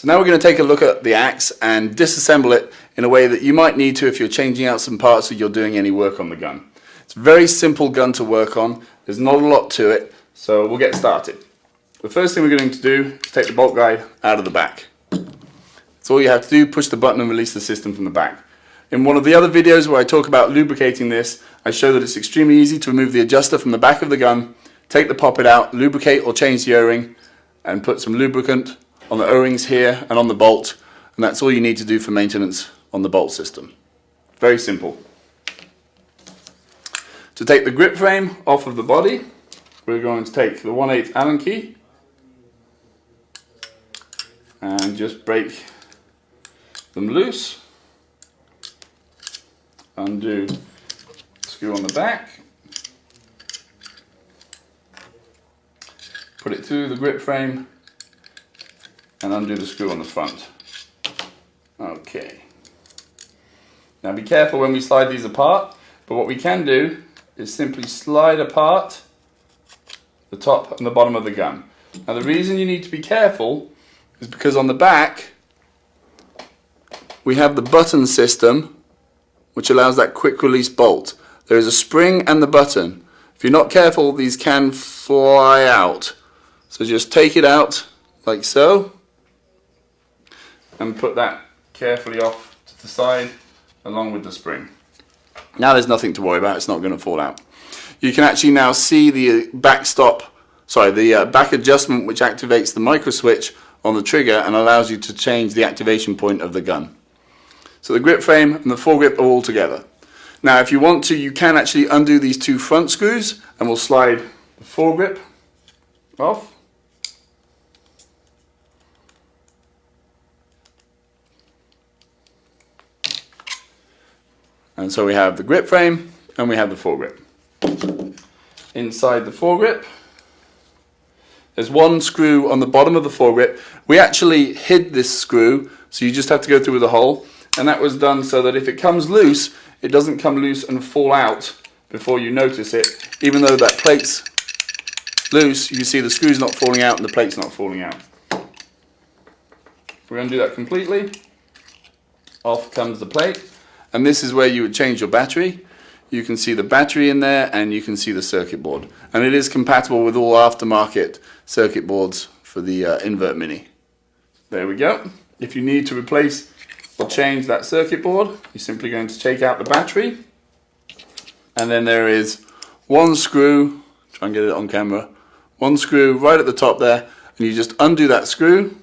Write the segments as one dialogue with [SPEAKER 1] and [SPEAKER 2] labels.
[SPEAKER 1] So now we're going to take a look at the axe and disassemble it in a way that you might need to if you're changing out some parts or you're doing any work on the gun. It's a very simple gun to work on. There's not a lot to it, so we'll get started. The first thing we're going to do is take the bolt guide out of the back. That's all you have to do, push the button and release the system from the back. In one of the other videos where I talk about lubricating this, I show that it's extremely easy to remove the adjuster from the back of the gun, take the poppet out, lubricate or change the O-ring, and put some lubricant on the O-rings here and on the bolt, and that's all you need to do for maintenance on the bolt system. Very simple. To take the grip frame off of the body, we're going to take the 1/8 Allen key and just break them loose. Undo the screw on the back. Put it through the grip frame and undo the screw on the front. Okay. Now be careful when we slide these apart, but what we can do is simply slide apart the top and the bottom of the gun. Now the reason you need to be careful is because on the back we have the button system which allows that quick release bolt. There is a spring and the button. If you're not careful, these can fly out. So just take it out like so and put that carefully off to the side along with the spring. Now there's nothing to worry about, it's not going to fall out. You can actually now see the back adjustment which activates the micro switch on the trigger and allows you to change the activation point of the gun. So the grip frame and the foregrip are all together. Now if you want to, you can actually undo these two front screws and we'll slide the foregrip off. And so we have the grip frame and we have the foregrip. Inside the foregrip, there's one screw on the bottom of the foregrip. We actually hid this screw, so you just have to go through with a hole. And that was done so that if it comes loose, it doesn't come loose and fall out before you notice it. Even though that plate's loose, you can see the screw's not falling out and the plate's not falling out. We're going to do that completely. Off comes the plate. And this is where you would change your battery. You can see the battery in there and you can see the circuit board. And it is compatible with all aftermarket circuit boards for the Invert Mini. There we go. If you need to replace or change that circuit board, you're simply going to take out the battery. And then there is one screw, try and get it on camera, one screw right at the top there, and you just undo that screw.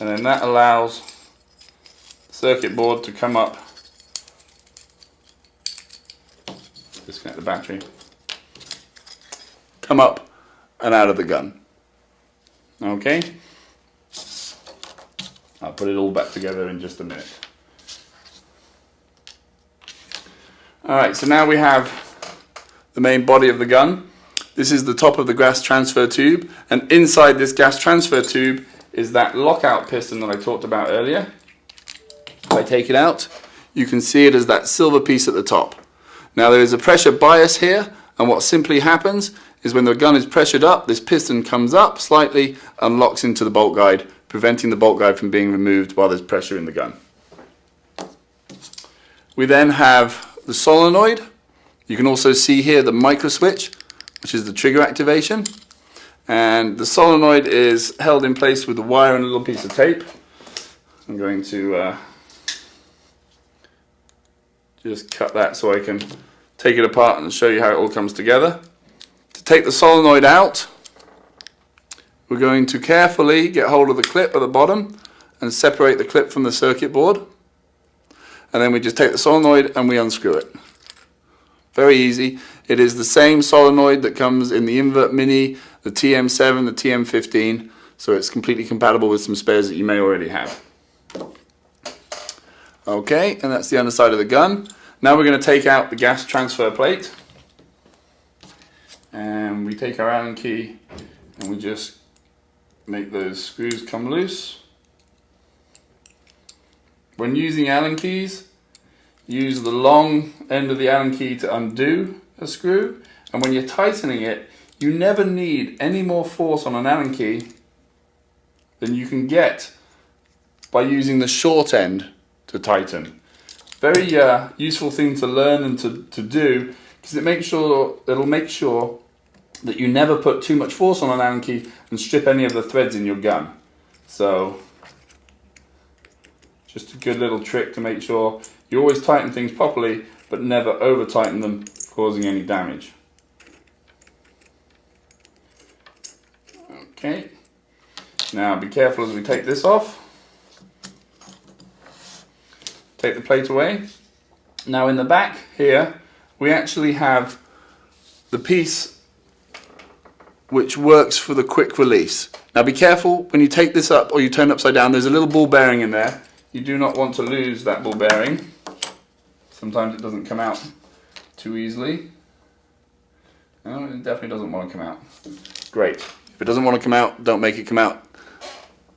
[SPEAKER 1] And then that allows the circuit board to come up. Disconnect the battery. Come up and out of the gun. Okay. I'll put it all back together in just a minute. Alright, so now we have the main body of the gun. This is the top of the gas transfer tube, and inside this gas transfer tube is that lockout piston that I talked about earlier. If I take it out, you can see it as that silver piece at the top. Now there is a pressure bias here, and what simply happens is when the gun is pressured up, this piston comes up slightly and locks into the bolt guide, preventing the bolt guide from being removed while there's pressure in the gun. We then have the solenoid. You can also see here the micro switch, which is the trigger activation. And the solenoid is held in place with a wire and a little piece of tape. I'm going to just cut that so I can take it apart and show you how it all comes together. To take the solenoid out, we're going to carefully get hold of the clip at the bottom and separate the clip from the circuit board. And then we just take the solenoid and we unscrew it. Very easy. It is the same solenoid that comes in the Invert Mini, the TM7, the TM15, so it's completely compatible with some spares that you may already have. Okay, and that's the underside of the gun. Now we're going to take out the gas transfer plate. And we take our Allen key and we just make those screws come loose. When using Allen keys, use the long end of the Allen key to undo a screw, and when you're tightening it, you never need any more force on an Allen key than you can get by using the short end to tighten. Very useful thing to learn and to do, because it'll make sure that you never put too much force on an Allen key and strip any of the threads in your gun. So just a good little trick to make sure you always tighten things properly, but never over tighten them, causing any damage. Okay, now be careful as we take this off. Take the plate away. Now in the back here, we actually have the piece which works for the quick release. Now be careful when you take this up or you turn it upside down, there's a little ball bearing in there. You do not want to lose that ball bearing. Sometimes it doesn't come out too easily. No, it definitely doesn't want to come out. Great. If it doesn't want to come out, don't make it come out.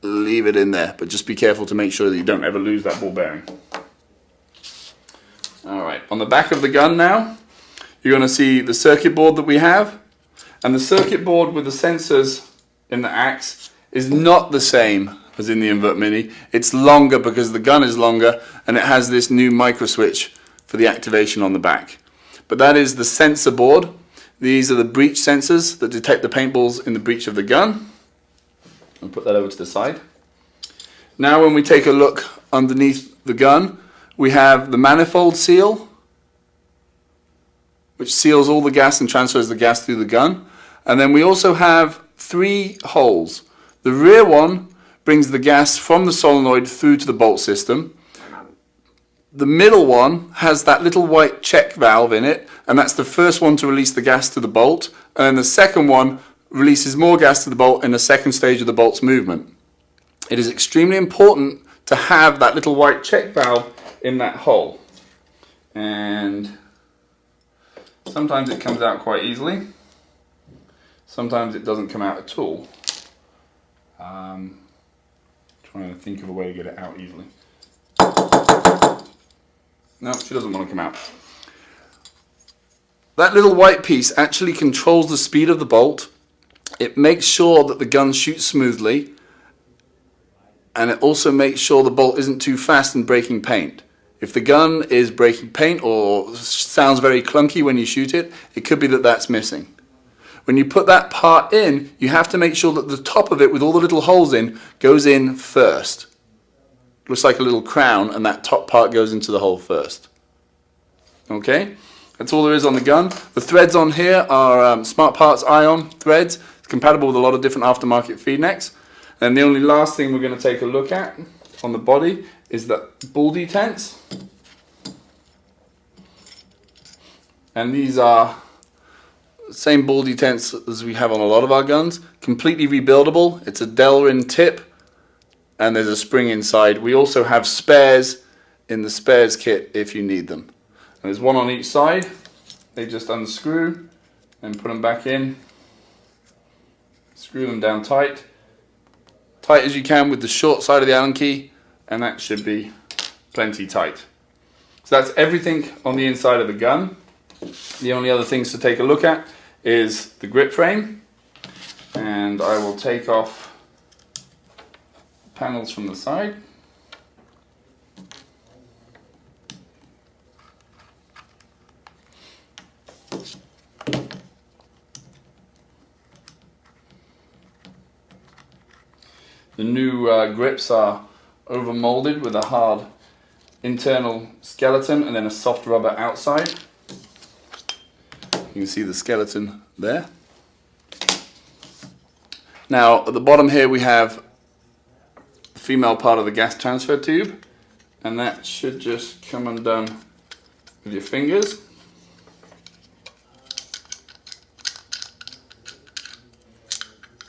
[SPEAKER 1] Leave it in there, but just be careful to make sure that you don't ever lose that ball bearing. Alright, on the back of the gun now, you're going to see the circuit board that we have. And the circuit board with the sensors in the Axe is not the same as in the Invert Mini. It's longer because the gun is longer, and it has this new micro switch for the activation on the back. But that is the sensor board. These are the breech sensors that detect the paintballs in the breech of the gun. I'll put that over to the side. Now when we take a look underneath the gun, we have the manifold seal, which seals all the gas and transfers the gas through the gun. And then we also have 3 holes. The rear one brings the gas from the solenoid through to the bolt system. The middle one has that little white check valve in it, and that's the first one to release the gas to the bolt. And then the second one releases more gas to the bolt in the second stage of the bolt's movement. It is extremely important to have that little white check valve in that hole. And sometimes it comes out quite easily. Sometimes it doesn't come out at all. Trying to think of a way to get it out easily. No, she doesn't want to come out. That little white piece actually controls the speed of the bolt. It makes sure that the gun shoots smoothly, and it also makes sure the bolt isn't too fast and breaking paint. If the gun is breaking paint or sounds very clunky when you shoot it, it could be that that's missing. When you put that part in, you have to make sure that the top of it with all the little holes in goes in first. Looks like a little crown, and that top part goes into the hole first. Okay, that's all there is on the gun. The threads on here are Smart Parts ion threads. It's compatible with a lot of different aftermarket feed necks. And the only last thing we're going to take a look at on the body is the ball detents. And these are the same ball detents as we have on a lot of our guns. Completely rebuildable. It's a Delrin tip, and there's a spring inside. We also have spares in the spares kit if you need them. And there's one on each side. They just unscrew and put them back in. Screw them down tight. Tight as you can with the short side of the Allen key, and that should be plenty tight. So that's everything on the inside of the gun. The only other things to take a look at is the grip frame, and I will take off panels from the side. The new grips are over molded with a hard internal skeleton and then a soft rubber outside. You can see the skeleton there. Now at the bottom here we have the female part of the gas transfer tube, and that should just come undone with your fingers.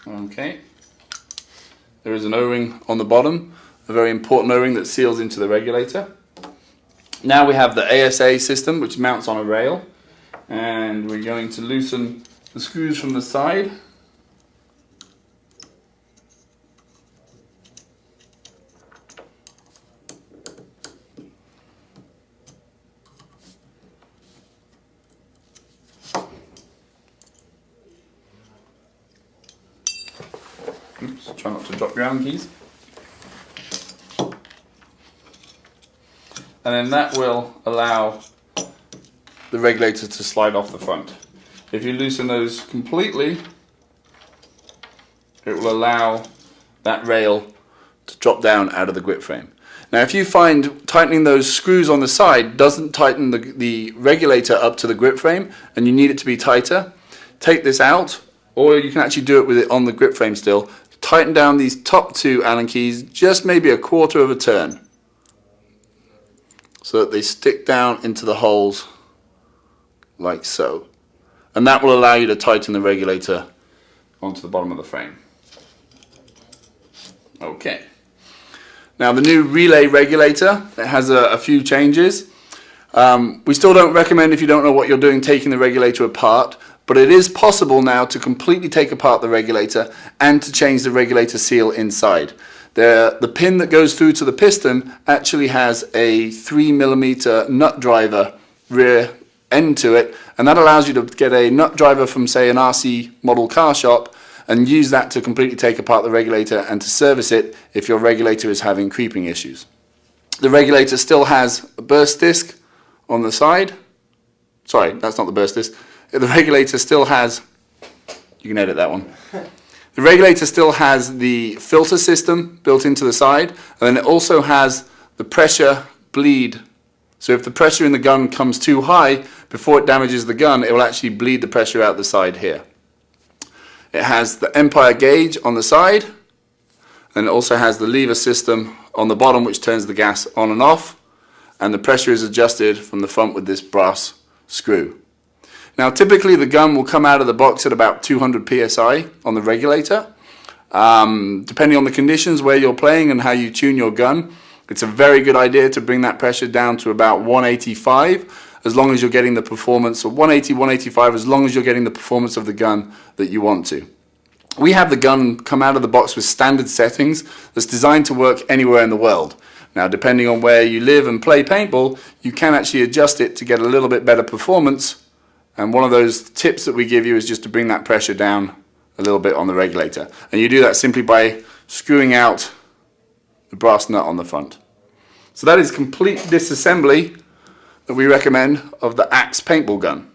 [SPEAKER 1] Okay. There is an O-ring on the bottom, a very important O-ring that seals into the regulator. Now we have the ASA system, which mounts on a rail, and we're going to loosen the screws from the side. Oops, try not to drop your Allen keys. And then that will allow the regulator to slide off the front. If you loosen those completely, it will allow that rail to drop down out of the grip frame. Now if you find tightening those screws on the side doesn't tighten the regulator up to the grip frame and you need it to be tighter, take this out, or you can actually do it with it on the grip frame still. Tighten down these top two Allen keys just maybe a quarter of a turn so that they stick down into the holes like so. And that will allow you to tighten the regulator onto the bottom of the frame. Okay. Now the new relay regulator, it has a few changes. We still don't recommend, if you don't know what you're doing, taking the regulator apart, but it is possible now to completely take apart the regulator and to change the regulator seal inside. The pin that goes through to the piston actually has a 3mm nut driver rear end to it, and that allows you to get a nut driver from, say, an RC model car shop and use that to completely take apart the regulator and to service it if your regulator is having creeping issues. The regulator still has a burst disc on the side. Sorry, that's not the burst disc. The regulator still has, you can edit that one. The regulator still has the filter system built into the side, and then it also has the pressure bleed. So if the pressure in the gun comes too high, before it damages the gun, it will actually bleed the pressure out the side here. It has the Empire gauge on the side, and it also has the lever system on the bottom which turns the gas on and off, and the pressure is adjusted from the front with this brass screw. Now typically the gun will come out of the box at about 200 psi on the regulator. Depending on the conditions where you're playing and how you tune your gun, it's a very good idea to bring that pressure down to about 185 as long as you're getting the performance, or 180, 185 as long as you're getting the performance of the gun that you want to. We have the gun come out of the box with standard settings that's designed to work anywhere in the world. Now depending on where you live and play paintball, you can actually adjust it to get a little bit better performance. And one of those tips that we give you is just to bring that pressure down a little bit on the regulator. And you do that simply by screwing out the brass nut on the front. So that is complete disassembly that we recommend of the Axe Paintball gun.